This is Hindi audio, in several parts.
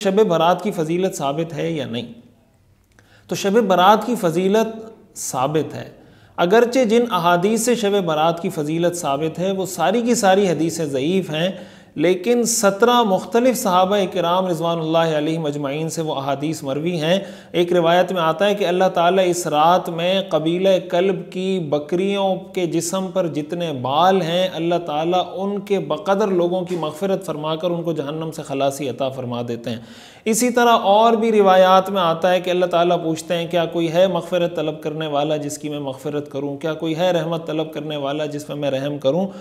शब बारात की फ़जीलत साबित है या नहीं? तो शब बारात की फ़जीलत साबित है, अगरचे जिन अहादीस से शब बारात की फ़जीलत साबित है वो सारी की सारी हदीसें ज़ईफ़ हैं, लेकिन 17 मुख्तलिफ़ सहाबा इकराम रिज़वानुल्लाहि अलैहिम अजमाइन से वो अहादीस मरवी हैं। एक रिवायत में आता है कि अल्लाह ताला इस रात में कबीला कल्ब की बकरियों के जिस्म पर जितने बाल हैं अल्लाह ताला उनके बक़दर लोगों की मग़फ़िरत फरमाकर उनको जहन्नम से खलासी अता फरमा देते हैं। इसी तरह और भी रिवायात में आता है कि अल्लाह ताला पूछते हैं क्या कोई है मग़फ़िरत तलब करने वाला जिसकी मैं मग़फ़िरत करूँ, क्या कोई है रहमत तलब करने वाला जिसमें मैं रहम करूँ।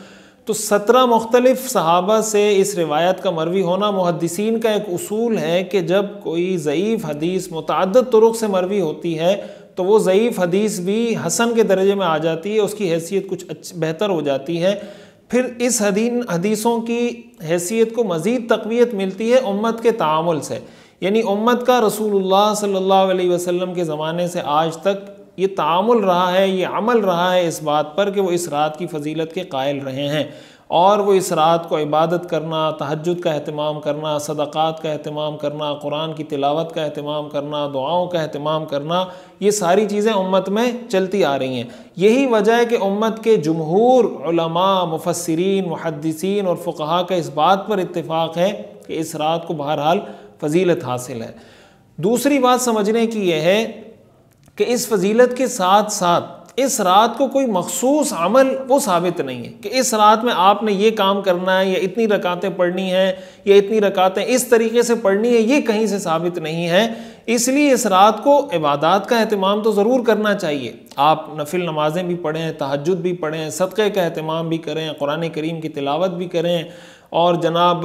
तो 17 मुख्तलिफ़ सहाबा से इस रिवायत का मरवी होना मुहद्दिसीन का एक उसूल है कि जब कोई ज़ईफ़ हदीस मुतअद्दिद तुरुक़ से मरवी होती है तो वो ज़ईफ़ हदीस भी हसन के दर्जे में आ जाती है, उसकी हैसियत कुछ बेहतर हो जाती है। फिर इस हदीसों की हैसियत को मज़ीद तक़वियत मिलती है उम्मत के तामुल से, यानी उम्मत का रसूलुल्लाह सल्लल्लाहु अलैहि वसल्लम के ज़माने से आज तक ये तामुल रहा है, ये अमल रहा है इस बात पर कि वो इस रात की फ़जीलत के कायल रहे हैं और वो इस रात को इबादत करना, तहज्जुद का अहतमाम करना, सदक़ात का अहतमाम करना, कुरान की तिलावत का अहतमाम करना, दुआओं का अहतमाम करना, ये सारी चीज़ें उम्मत में चलती आ रही हैं। यही वजह है कि उम्मत के जुमहूर उलमा, मुफस्सिरीन, मुहद्दिसीन और फ़ुक़हा का इस बात पर इत्तिफ़ाक़ है कि इस रात को बहरहाल फ़जीलत हासिल है। दूसरी बात समझने की यह है कि इस फजीलत के साथ साथ इस रात को कोई मखसूस अमल वो साबित नहीं है कि इस रात में आपने ये काम करना है या इतनी रकातें पढ़नी हैं या इतनी रकातें इस तरीके से पढ़नी है, ये कहीं से साबित नहीं है। इसलिए इस रात को इबादत का अहतमाम तो ज़रूर करना चाहिए। आप नफिल नमाज़ें भी पढ़ें, तहज्जुद भी पढ़ें, सदक़े का अहतमाम भी करें, कुरान करीम की तिलावत भी करें और जनाब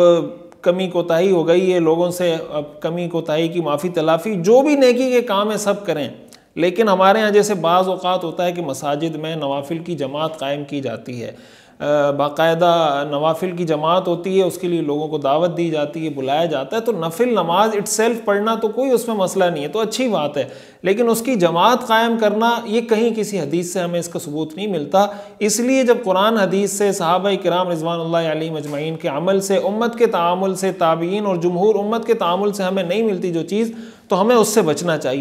कमी कोताही हो गई है लोगों से, कमी कोताही की माफ़ी तलाफ़ी जो भी नेकी के काम है सब करें। लेकिन हमारे यहाँ जैसे बाज़ औक़ात होता है कि मसाजिद में नवाफिल की जमात कायम की जाती है, बाकायदा नवाफिल की जमात होती है, उसके लिए लोगों को दावत दी जाती है, बुलाया जाता है। तो नफिल नमाज इटसेल्फ पढ़ना तो कोई उसमें मसला नहीं है, तो अच्छी बात है, लेकिन उसकी जमात कायम करना ये कहीं किसी हदीस से हमें इसका सबूत नहीं मिलता। इसलिए जब कुरान हदीस से, सहाबा किराम रिज़वानुल्लाहि अलैहिम अजमईन के अमल से, उम्मत के तामुल से, ताबीन और जुमहूर उम्मत के तामुल से हमें नहीं मिलती जो चीज़, तो हमें उससे बचना चाहिए।